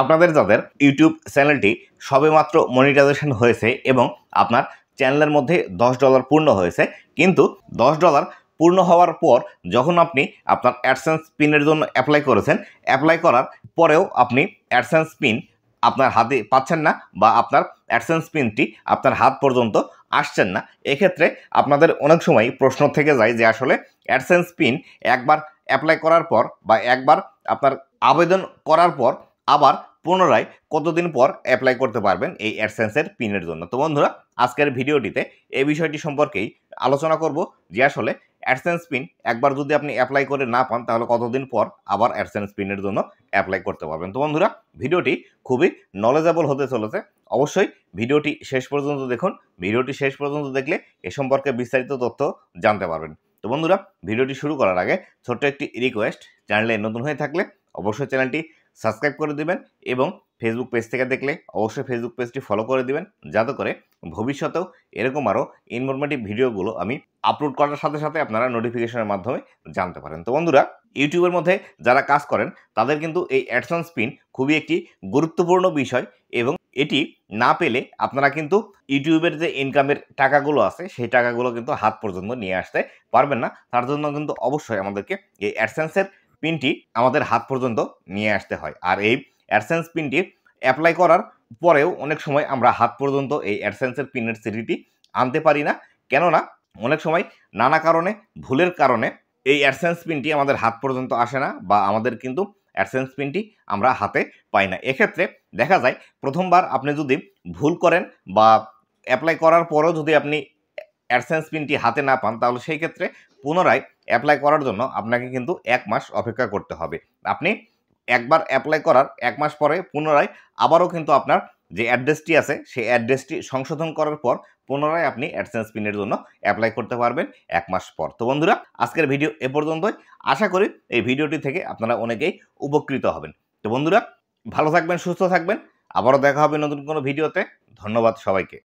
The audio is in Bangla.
আপনাদের যাদের ইউটিউব চ্যানেলটি সবেমাত্র মনিটাইজেশন হয়েছে এবং আপনার চ্যানেলের মধ্যে $10 পূর্ণ হয়েছে, কিন্তু $10 পূর্ণ হওয়ার পর যখন আপনি আপনার অ্যাডসেন্স পিনের জন্য অ্যাপ্লাই করেছেন, অ্যাপ্লাই করার পরেও আপনি অ্যাডসেন্স পিন আপনার হাতে পাচ্ছেন না বা আপনার অ্যাডসেন্স পিনটি আপনার হাত পর্যন্ত আসছেন না, এক্ষেত্রে আপনাদের অনেক সময় প্রশ্ন থেকে যায় যে আসলে অ্যাডসেন্স পিন একবার অ্যাপ্লাই করার পর বা একবার আপনার আবেদন করার পর আবার পুনরায় কতদিন পর অ্যাপ্লাই করতে পারবেন এই অ্যাডসেন্সের পিনের জন্য। তো বন্ধুরা, আজকের ভিডিওটিতে এই বিষয়টি সম্পর্কেই আলোচনা করব যে আসলে অ্যাডসেন্স পিন একবার যদি আপনি অ্যাপ্লাই করে না পান তাহলে কতদিন পর আবার অ্যাডসেন্স পিনের জন্য অ্যাপ্লাই করতে পারবেন। তো বন্ধুরা, ভিডিওটি খুবই নলেজেবল হতে চলেছে, অবশ্যই ভিডিওটি শেষ পর্যন্ত দেখুন। ভিডিওটি শেষ পর্যন্ত দেখলে এ সম্পর্কে বিস্তারিত তথ্য জানতে পারবেন। তো বন্ধুরা, ভিডিওটি শুরু করার আগে ছোট্ট একটি রিকোয়েস্ট, চ্যানেলে নতুন হয়ে থাকলে অবশ্যই চ্যানেলটি সাবস্ক্রাইব করে দিবেন এবং ফেসবুক পেজ থেকে দেখলে অবশ্যই ফেসবুক পেজটি ফলো করে দিবেন, যাতে করে ভবিষ্যতেও এরকম আরও ইনফরমেটিভ ভিডিওগুলো আমি আপলোড করার সাথে সাথে আপনারা নোটিফিকেশনের মাধ্যমে জানতে পারেন। তো বন্ধুরা, ইউটিউবের মধ্যে যারা কাজ করেন তাদের কিন্তু এই অ্যাডসেন্স পিন খুবই একটি গুরুত্বপূর্ণ বিষয় এবং এটি না পেলে আপনারা কিন্তু ইউটিউবের যে ইনকামের টাকাগুলো আছে সেই টাকাগুলো কিন্তু হাত পর্যন্ত নিয়ে আসতে পারবেন না। তার জন্য কিন্তু অবশ্যই আমাদেরকে এই অ্যাডসেন্সের পিনটি আমাদের হাত পর্যন্ত নিয়ে আসতে হয়। আর এই অ্যাডসেন্স পিনটি অ্যাপ্লাই করার পরেও অনেক সময় আমরা হাত পর্যন্ত এই অ্যাডসেন্সের পিনের সিডিটি আনতে পারি না, কেননা অনেক সময় নানা কারণে, ভুলের কারণে এই অ্যাডসেন্স পিনটি আমাদের হাত পর্যন্ত আসে না বা আমাদের কিন্তু অ্যাডসেন্স পিনটি আমরা হাতে পাই না। এক্ষেত্রে দেখা যায় প্রথমবার আপনি যদি ভুল করেন বা অ্যাপ্লাই করার পরেও যদি আপনি অ্যাডসেন্স পিনটি হাতে না পান, তাহলে সেই ক্ষেত্রে পুনরায় অ্যাপ্লাই করার জন্য আপনাকে কিন্তু 1 মাস অপেক্ষা করতে হবে। আপনি একবার অ্যাপ্লাই করার 1 মাস পরে পুনরায় আবারও কিন্তু আপনার যে অ্যাড্রেসটি আছে সেই অ্যাড্রেসটি সংশোধন করার পর পুনরায় আপনি অ্যাডসেন্স পিনের জন্য অ্যাপ্লাই করতে পারবেন 1 মাস পর। তো বন্ধুরা, আজকের ভিডিও এ পর্যন্তই। আশা করি এই ভিডিওটি থেকে আপনারা অনেকেই উপকৃত হবেন। তো বন্ধুরা, ভালো থাকবেন, সুস্থ থাকবেন। আবারও দেখা হবে নতুন কোনো ভিডিওতে। ধন্যবাদ সবাইকে।